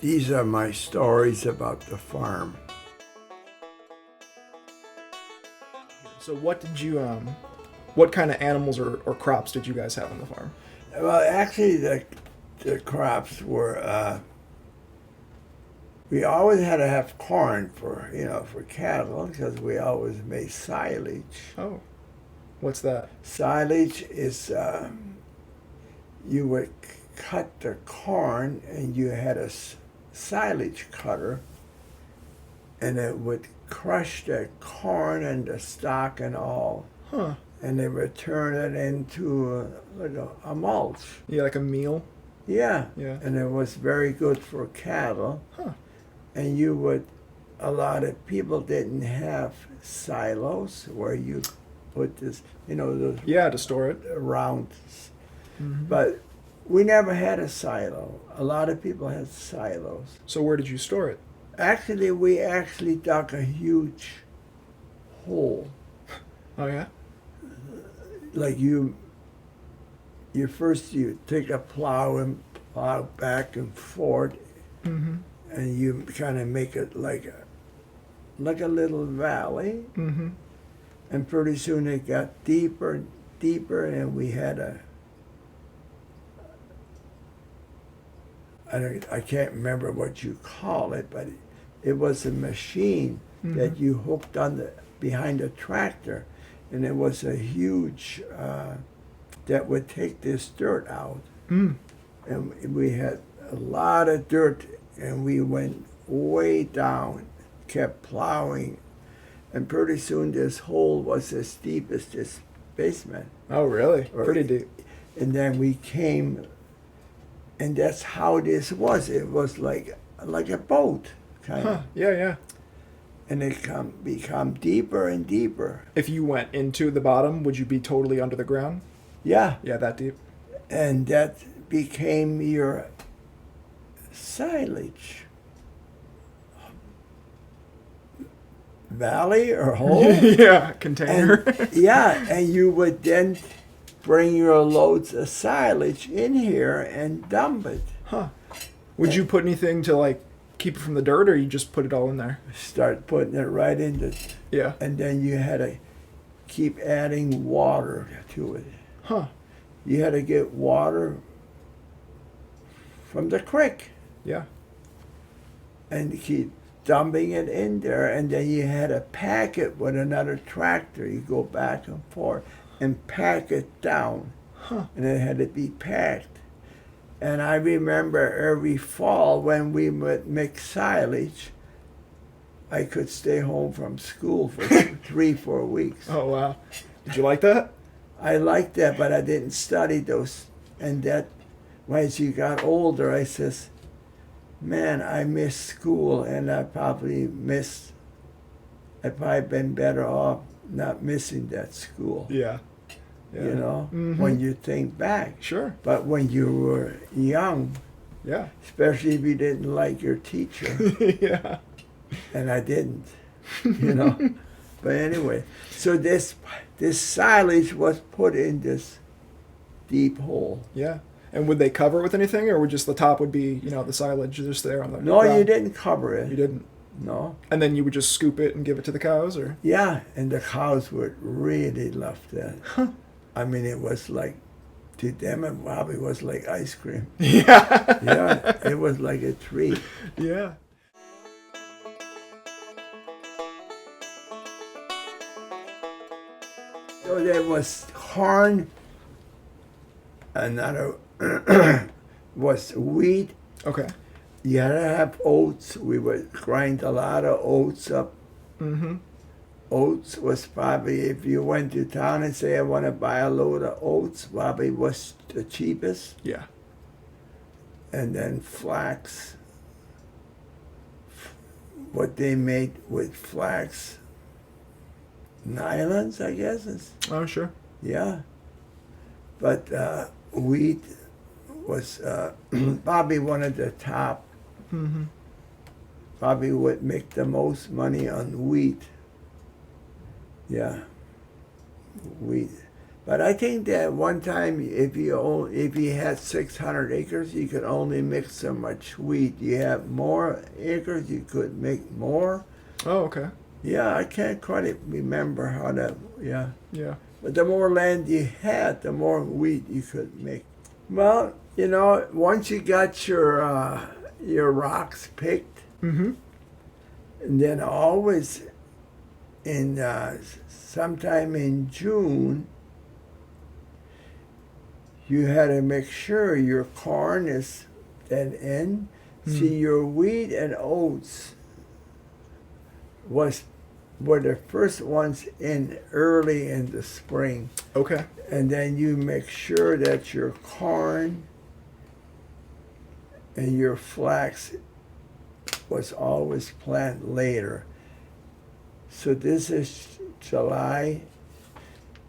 These are my stories about the farm. So what did you what kind of animals or crops did you guys have on the farm? Well, actually, the crops were. We always had to have corn for cattle because we always made silage. Oh, what's that? Silage is you would cut the corn and you had a silage cutter, and it would crush the corn and the stalk and all. Huh. And they would turn it into like a mulch. Yeah, like a meal. Yeah. Yeah. And it was very good for cattle. Huh. And a lot of people didn't have silos where you put this, those Yeah, to store it. round. Mm-hmm. But we never had a silo. A lot of people had silos. So where did you store it? Actually, we dug a huge hole. Oh yeah. Like you take a plow and plow back and forth, Mm-hmm. and you kind of make it like a little valley, Mm-hmm. and pretty soon it got deeper and deeper, and we had I can't remember what you call it, but it was a machine Mm-hmm. that you hooked behind a tractor, and it was a huge that would take this dirt out. Mm. And we had a lot of dirt, and we went way down, kept plowing, and pretty soon this hole was as deep as this basement. Oh really? Or- Pretty deep. And then we came, and that's how this was. It was like a boat, kind of. Huh. Yeah, yeah. And it become deeper and deeper. If you went into the bottom, would you be totally under the ground? Yeah, Yeah, that deep. and that became your silage valley or hole. Yeah, container. And you would then bring your loads of silage in here and dump it. Huh. Would you put anything to like keep it from the dirt, or you just put it all in there? Start putting it right into, Yeah. and then you had to keep adding water to it. Huh. You had to get water from the creek Yeah. and keep dumping it in there, and then you had to pack it with another tractor. You go back and forth and pack it down, Huh. and it had to be packed. And I remember every fall when we would mix silage, I could stay home from school for 3-4 weeks. Oh wow. Did you like that? I liked that, but I didn't study those. And that, as you got older, I says, man, I miss school, and I'd probably been better off not missing that school. Yeah. Yeah. Mhm. When you think back. Sure. But when you were young, Yeah. especially if you didn't like your teacher, Yeah. and I didn't, But anyway, so this silage was put in this deep hole. Yeah. And would they cover it with anything, or would just the top would be, the silage just there on the No, ground? you didn't cover it. You didn't. No. And then you would just scoop it and give it to the cows, or? Yeah, and the cows would really love that. Huh. I mean, it was like, to them, it probably was like ice cream. Yeah. Yeah, it was like a treat. Yeah. So there was corn, another was wheat. Okay. You had to have oats. We would grind a lot of oats up. Mm-hmm. Oats was probably, if you went to town and say, I want to buy a load of oats, probably was the cheapest. Yeah. And then flax, what they made with flax, nylons, I guess. Oh, sure. Yeah. But wheat was probably one of the top, Mm-hmm. probably would make the most money on wheat. Yeah, wheat. But I think that one time, if you had 600 acres, you could only mix so much wheat. You have more acres, you could make more. Oh, okay. Yeah, I can't quite remember how that. Yeah. Yeah. But the more land you had, the more wheat you could make. Well, once you got your rocks picked, Mm-hmm. and then always in sometime in June, you had to make sure your corn is then in. See, your wheat and oats were the first ones in early in the spring. Okay. And then you make sure that your corn and your flax was always planted later. So this is July.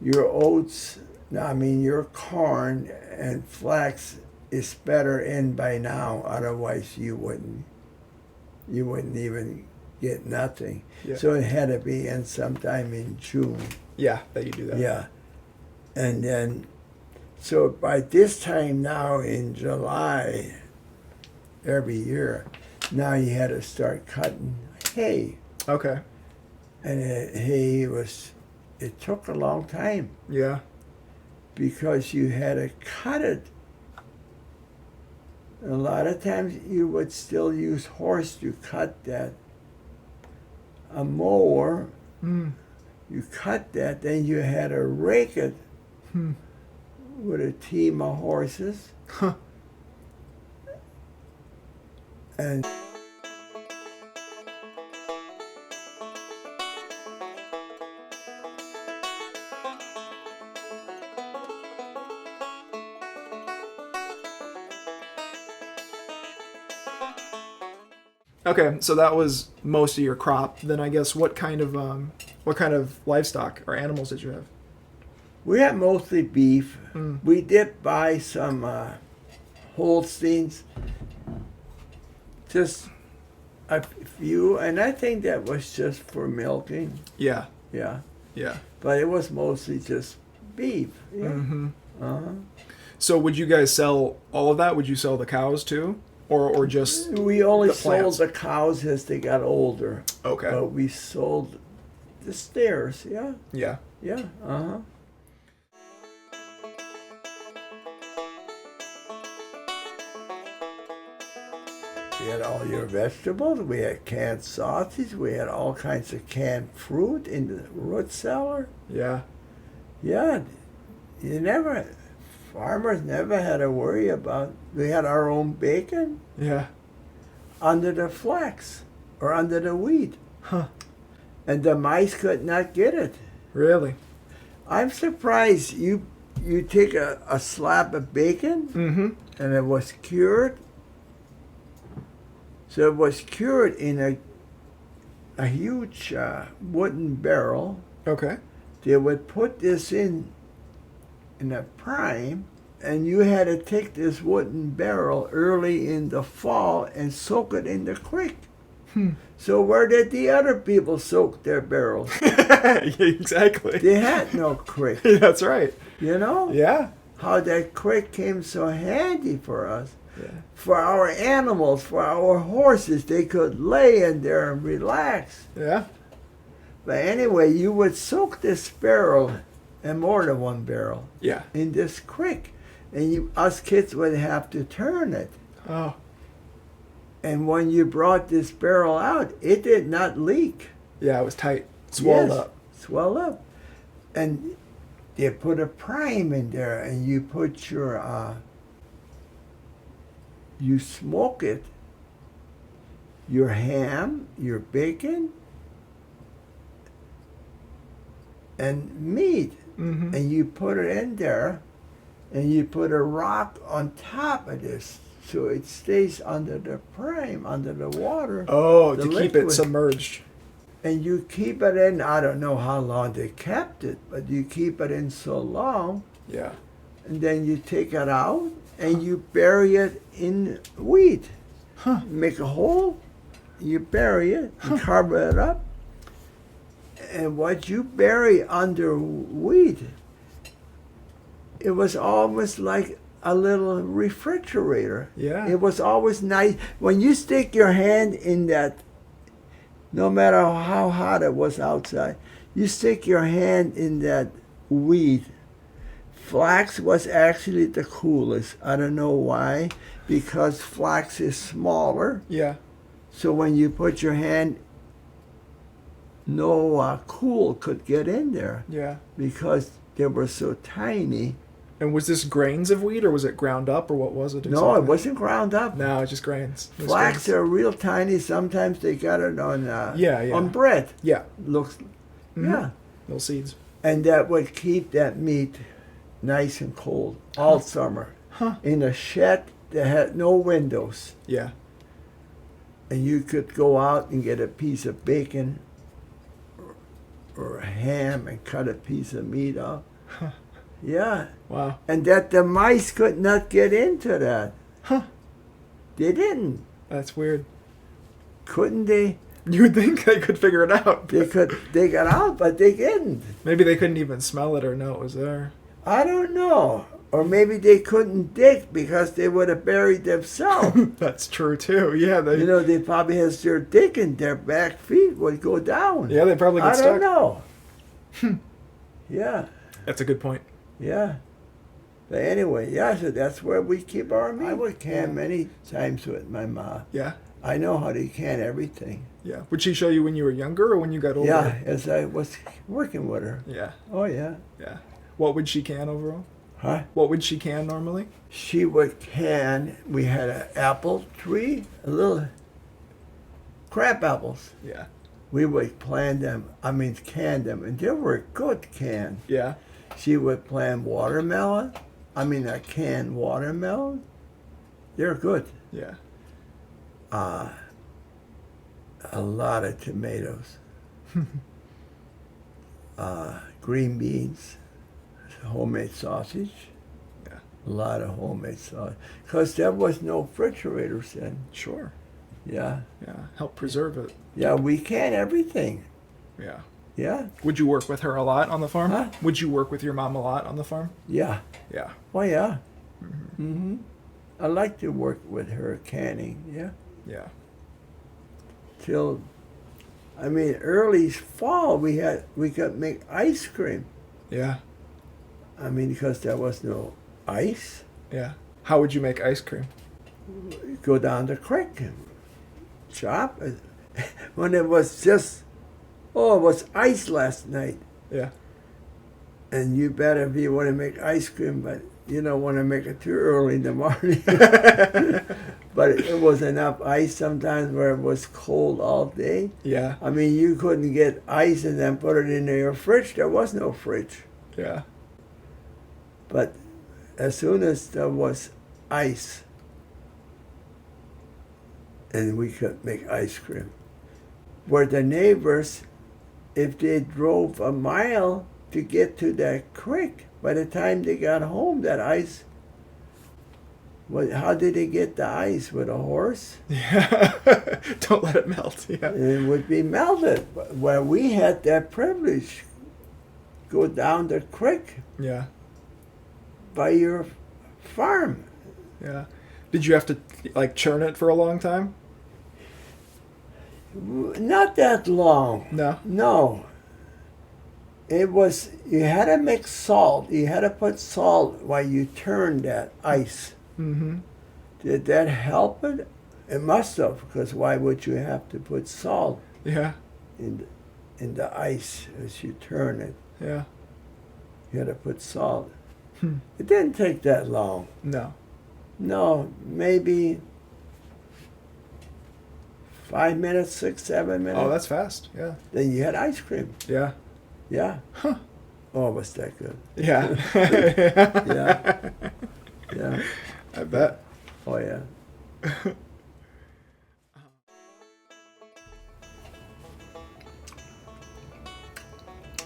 Your oats, your corn and flax is better in by now. Otherwise, you wouldn't even get nothing. Yeah. So it had to be in sometime in June. Yeah, that you do that. Yeah. And then, so by this time now in July, every year, now you had to start cutting hay. Okay. And it took a long time Yeah. because you had to cut it. A lot of times you would still use horse to cut that. A mower, you cut that, then you had to rake it with a team of horses. Huh. And Okay, so that was most of your crop. Then I guess what kind of livestock or animals did you have? we had mostly beef. We did buy some Holsteins, just a few, and I think that was just for milking. Yeah. Yeah, Yeah. but it was mostly just beef. Yeah. Mm-hmm. Uh-huh. So would you guys sell all of that? Would you sell the cows too, or just? We only The sold plants. the cows as they got older. Okay. But we sold the steers. Yeah, Yeah. yeah. Uh-huh. We had all your vegetables. We had canned sausage. We had all kinds of canned fruit in the root cellar. Yeah. Yeah, farmers never had to worry about. We had our own bacon Yeah. under the flax or under the wheat, Huh. and the mice could not get it. Really? I'm surprised you take a slab of bacon Mm-hmm. and it was cured. So it was cured in a huge wooden barrel. Okay. They would put this in a prime, and you had to take this wooden barrel early in the fall and soak it in the creek. So where did the other people soak their barrels? Exactly. They had no creek. That's right. You know Yeah. how that creek came so handy for us. Yeah. For our animals, for our horses, they could lay in there and relax. Yeah. But anyway, you would soak this barrel, and more than one barrel, Yeah. in this creek. And us kids would have to turn it. Oh. And when you brought this barrel out, it did not leak. Yeah. It was tight. Swelled Yes, up. Swelled up. And you put a prime in there, and you put you smoke it, your ham, your bacon, and meat. Mm-hmm. And you put it in there, and you put a rock on top of this so it stays under the prime, under the water. Oh, The to keep liquid. it submerged. And you keep it in, I don't know how long they kept it, but you keep it in so long, Yeah. and then you take it out, and you bury it in wheat. Huh. Make a hole, you bury it, and cover it up. And what you bury under wheat it was almost like a little refrigerator. Yeah. It was always nice. When you stick your hand in that, no matter how hot it was outside, you stick your hand in that wheat. Flax was actually the coolest. I don't know why, because flax is smaller. Yeah. So when you put your hand, no cool could get in there Yeah. because they were so tiny. And was this grains of wheat, or was it ground up, or what was it? No, exactly? it wasn't ground up. No, it's just grains. It was Flax grains. are real tiny. Sometimes they got it on Yeah. on bread. Yeah. Looks, Mhm. yeah, Little seeds. and that would keep that meat nice and cold all summer Huh. in a shed that had no windows, Yeah. and you could go out and get a piece of bacon or a ham and cut a piece of meat off. Huh. Yeah, Wow. and that the mice could not get into that. Huh. They didn't. That's weird. Couldn't they? You would think they could figure it out. They could. They got out, but they didn't. Maybe they couldn't even smell it or know it was there. I don't know. Or maybe they couldn't dig because they would have buried themselves. That's true too. Yeah. They. You know, they probably has their digging, their back feet would go down. Yeah, they probably get I stuck. don't know. Yeah, That's a good point. yeah. But anyway, yeah, so that's where we keep our meat. I would can many times with my mom. Yeah. I know how to can everything. Yeah. Would she show you when you were younger or when you got older? Yeah, as I was working with her. Yeah. Oh, yeah. Yeah. What would she can overall? Huh? What would she can normally? She would can, we had an apple tree, a little crab apples. Yeah. We would can them, and they were good canned. Yeah. She would plant watermelon, a canned watermelon. They're good. Yeah. A lot of tomatoes, green beans, homemade sausage. Yeah. A lot of homemade sausage. Because there was no refrigerators then. Sure. Yeah. Yeah. Help preserve it. Yeah, we can everything. Yeah. Yeah. Would you work with her a lot on the farm? Huh? Would you work with your mom a lot on the farm? Yeah. Yeah. Oh, yeah. Mm-hmm. I like to work with her canning. Yeah. Yeah. Till, early fall we could make ice cream. Yeah. Because there was no ice. Yeah. How would you make ice cream? Go down the creek and chop it. When it was just, it was ice last night. Yeah. And you better if you want to make ice cream, but you don't want to make it too early in the morning. But it was enough ice sometimes where it was cold all day. Yeah. You couldn't get ice and then put it in your fridge. There was no fridge. Yeah. But as soon as there was ice, and we could make ice cream. Where the neighbors, if they drove a mile to get to that creek, by the time they got home, that ice, how did they get the ice? With a horse? Yeah. Don't let it melt. Yeah. It would be melted. But where we had that privilege, go down the creek Yeah. by your farm. Yeah. Did you have to churn it for a long time? Not that long. No. No. It was, you had to mix salt. You had to put salt while you turned that ice. Mm-hmm. Did that help it? It must have, because why would you have to put salt Yeah. in the ice as you turn it? Yeah. You had to put salt. Hmm. It didn't take that long. No. No, maybe 5 minutes, 6, 7 minutes. Oh, that's fast. Yeah. Then you had ice cream. Yeah. Yeah. Huh. Oh, it was that good. Yeah. Yeah. Yeah. I bet. Oh, yeah.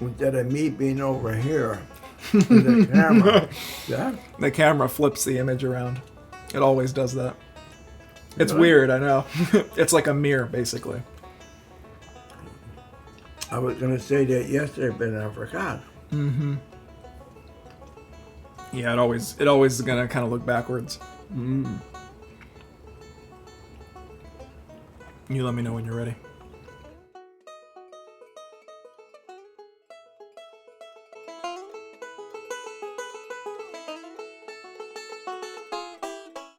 Instead of me being over here with the camera. Yeah. The camera flips the image around. It always does that. It's Yeah. weird, I know. It's like a mirror, basically. I was going to say that yesterday, but I forgot. Mm-hmm. Yeah, it always is gonna kind of look backwards. Mm. You let me know when you're ready.